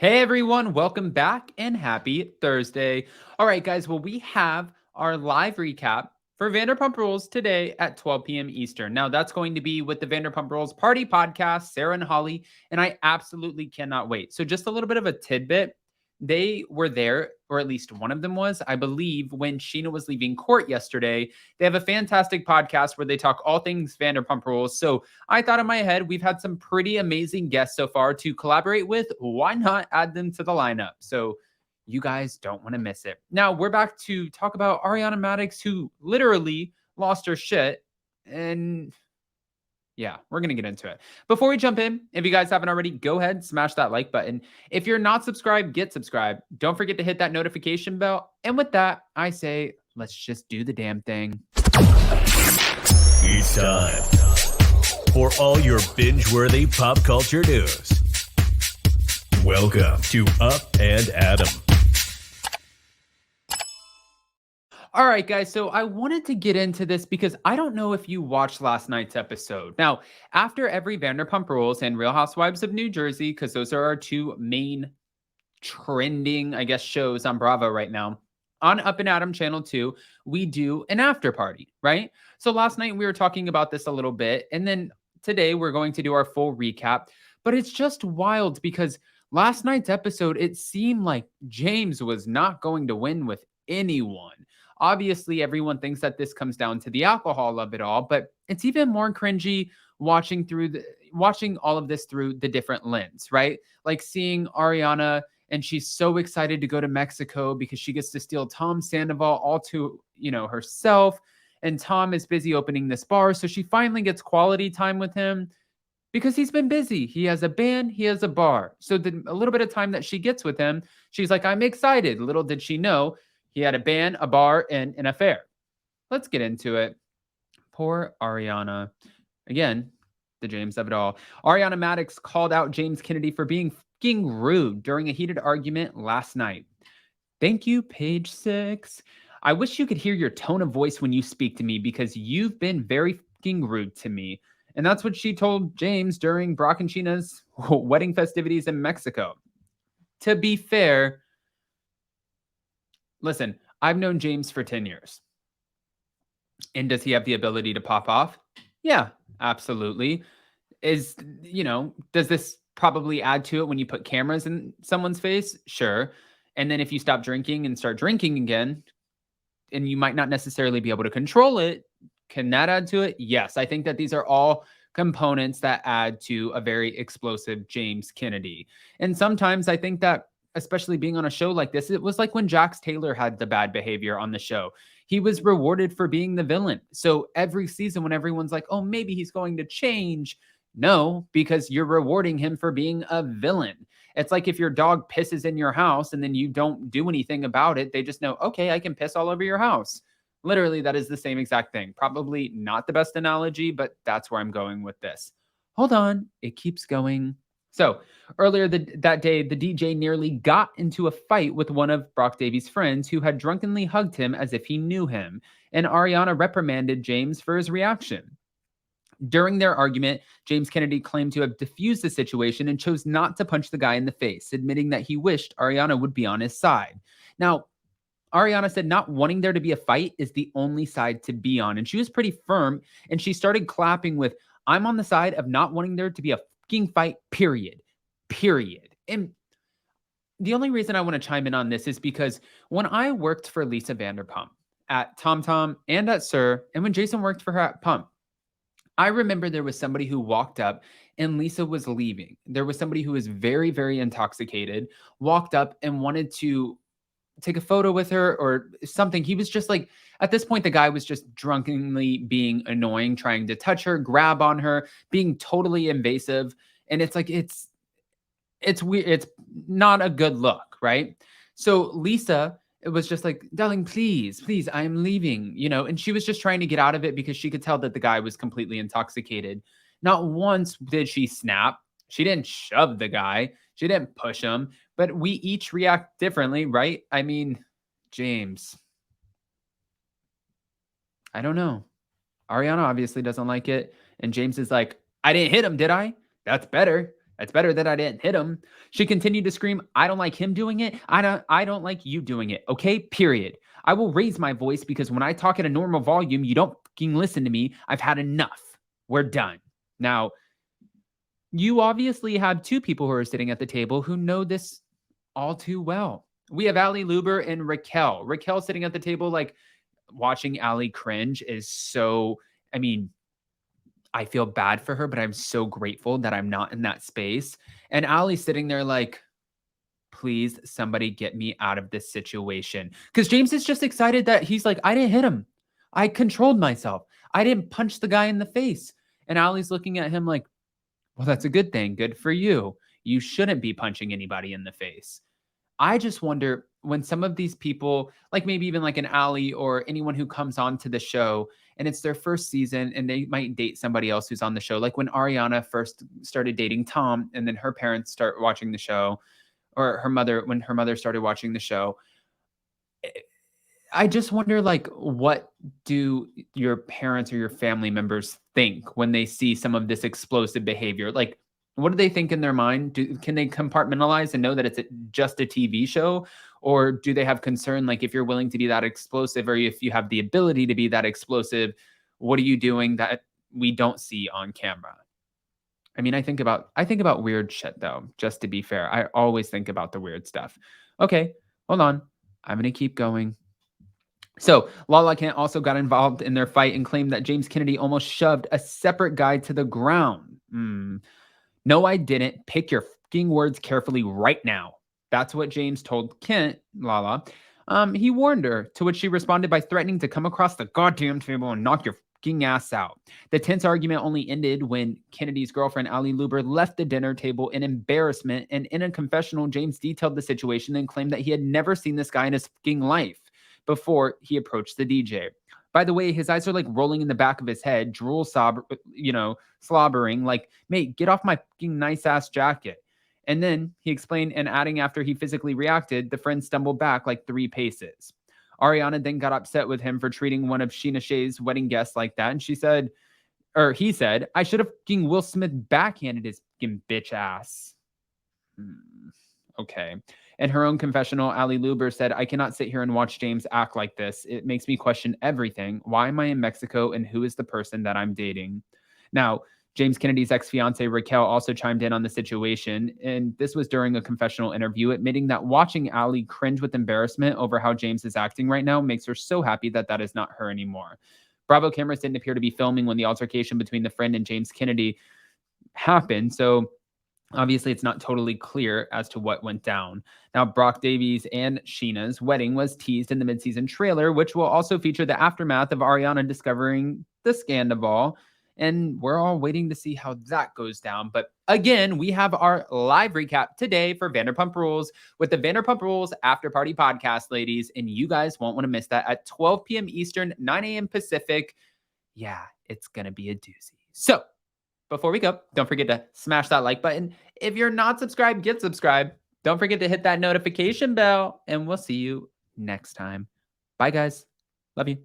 Hey everyone, welcome back and happy Thursday. All right, guys, well, we have our live recap for Vanderpump Rules today at 12 p.m. Eastern. Now, that's going to be with the Vanderpump Rules Party Podcast, Sarah and Holly, and I absolutely cannot wait. So, just a little bit of a tidbit. They were there, or at least one of them was, I believe, when Sheena was leaving court yesterday. They have a fantastic podcast where they talk all things Vanderpump Rules. So, I thought in my head, we've had some pretty amazing guests so far to collaborate with. Why not add them to the lineup? So you guys don't want to miss it. Now we're back to talk about Ariana Madix, who literally lost her shit. And yeah, we're going to get into it. Before we jump in, if you guys haven't already, go ahead, smash that like button. If you're not subscribed, get subscribed. Don't forget to hit that notification bell. And with that, I say, let's just do the damn thing. It's time for all your binge-worthy pop culture news. Welcome to Up and Adam. All right, guys. So I wanted to get into this because I don't know if you watched last night's episode. Now, after every Vanderpump Rules and Real Housewives of New Jersey, because those are our two main trending, I guess, shows on Bravo right now, on Up and Adam Channel 2, we do an after party, right? So last night we were talking about this a little bit, and then today we're going to do our full recap. But it's just wild because last night's episode, it seemed like James was not going to win with anyone. Obviously, everyone thinks that this comes down to the alcohol of it all, but it's even more cringy watching all of this through the different lens, right? Like seeing Ariana, and she's so excited to go to Mexico because she gets to steal Tom Sandoval all to, herself. And Tom is busy opening this bar, so she finally gets quality time with him because he's been busy. He has a band, he has a bar. So a little bit of time that she gets with him, she's like, I'm excited. Little did she know he had a band, a bar, and an affair. Let's get into it. Poor Ariana. Again, the James of it all. Ariana Madix called out James Kennedy for being fucking rude during a heated argument last night. Thank you, page 6. I wish you could hear your tone of voice when you speak to me because you've been very fucking rude to me. And that's what she told James during Brock and Sheena's wedding festivities in Mexico. To be fair, listen, I've known James for 10 years. And does he have the ability to pop off? Yeah, absolutely. Does this probably add to it when you put cameras in someone's face? Sure. And then if you stop drinking and start drinking again, and you might not necessarily be able to control it, can that add to it? Yes. I think that these are all components that add to a very explosive James Kennedy. And sometimes I think that, especially being on a show like this, it was like when Jax Taylor had the bad behavior on the show. He was rewarded for being the villain. So every season when everyone's like, oh, maybe he's going to change, no, because you're rewarding him for being a villain. It's like if your dog pisses in your house and then you don't do anything about it, they just know, okay, I can piss all over your house. Literally, that is the same exact thing. Probably not the best analogy, but that's where I'm going with this. Hold on, it keeps going. So earlier that day, the DJ nearly got into a fight with one of Brock Davies' friends who had drunkenly hugged him as if he knew him, and Ariana reprimanded James for his reaction. During their argument, James Kennedy claimed to have diffused the situation and chose not to punch the guy in the face, admitting that he wished Ariana would be on his side. Now, Ariana said not wanting there to be a fight is the only side to be on, and she was pretty firm, and she started clapping with, I'm on the side of not wanting there to be a fucking fight, period. Period. And the only reason I want to chime in on this is because when I worked for Lisa Vanderpump at Tom Tom and at Sir, and when Jason worked for her at Pump, I remember there was somebody who walked up and Lisa was leaving. There was somebody who was very, very intoxicated, walked up and wanted to take a photo with her or something. He was just like, at this point, the guy was just drunkenly being annoying, trying to touch her, grab on her, being totally invasive. And it's like, it's weird. It's not a good look, right? So Lisa, it was just like, darling, please, please, I'm leaving, and she was just trying to get out of it because she could tell that the guy was completely intoxicated. Not once did she snap. She didn't shove the guy. She didn't push him, but we each react differently, right? I mean, James, I don't know. Ariana obviously doesn't like it. And James is like, I didn't hit him, did I? That's better. It's better that I didn't hit him. She continued to scream, I don't like him doing it. I don't like you doing it. Okay, period. I will raise my voice because when I talk at a normal volume, you don't fucking listen to me. I've had enough. We're done. Now, you obviously have two people who are sitting at the table who know this all too well. We have Ali Luber and Raquel. Raquel sitting at the table, like watching Ali cringe is so, I mean, I feel bad for her, but I'm so grateful that I'm not in that space. And Ali sitting there like, please, somebody get me out of this situation. Because James is just excited that he's like, I didn't hit him. I controlled myself. I didn't punch the guy in the face. And Ali's looking at him like, well, that's a good thing. Good for you. You shouldn't be punching anybody in the face. I just wonder when some of these people, like maybe even like an Ali or anyone who comes on to the show and it's their first season and they might date somebody else who's on the show. Like when Ariana first started dating Tom and then her parents start watching the show, or her mother, when her mother started watching the show. I just wonder, like, what do your parents or your family members think when they see some of this explosive behavior? Like, what do they think in their mind? Can they compartmentalize and know that it's just a TV show? Or do they have concern, like, if you're willing to be that explosive or if you have the ability to be that explosive, what are you doing that we don't see on camera? I mean, I think about weird shit though, just to be fair. I always think about the weird stuff. Okay, hold on. I'm going to keep going. So, Lala Kent also got involved in their fight and claimed that James Kennedy almost shoved a separate guy to the ground. No, I didn't. Pick your fucking words carefully right now. That's what James told Kent, Lala. He warned her, to which she responded by threatening to come across the goddamn table and knock your fucking ass out. The tense argument only ended when Kennedy's girlfriend, Ali Luber, left the dinner table in embarrassment, and in a confessional, James detailed the situation and claimed that he had never seen this guy in his fucking life before he approached the DJ. By the way, his eyes are like rolling in the back of his head, drool slobbering, like, mate, get off my fucking nice ass jacket. And then he explained, and adding after he physically reacted, the friend stumbled back like 3 paces. Ariana then got upset with him for treating one of Sheena Shea's wedding guests like that. And he said, I should have fucking Will Smith backhanded his fucking bitch ass. Okay. In her own confessional, Ali Luber said, I cannot sit here and watch James act like this. It makes me question everything. Why am I in Mexico and who is the person that I'm dating? Now, James Kennedy's ex-fiancee Raquel also chimed in on the situation, and this was during a confessional interview, admitting that watching Ali cringe with embarrassment over how James is acting right now makes her so happy that that is not her anymore. Bravo cameras didn't appear to be filming when the altercation between the friend and James Kennedy happened, so obviously, it's not totally clear as to what went down. Now, Brock Davies and Sheena's wedding was teased in the midseason trailer, which will also feature the aftermath of Ariana discovering the scandal. And we're all waiting to see how that goes down. But again, we have our live recap today for Vanderpump Rules with the Vanderpump Rules After Party podcast, ladies. And you guys won't want to miss that at 12 p.m. Eastern, 9 a.m. Pacific. Yeah, it's going to be a doozy. So, before we go, don't forget to smash that like button. If you're not subscribed, get subscribed. Don't forget to hit that notification bell, and we'll see you next time. Bye, guys. Love you.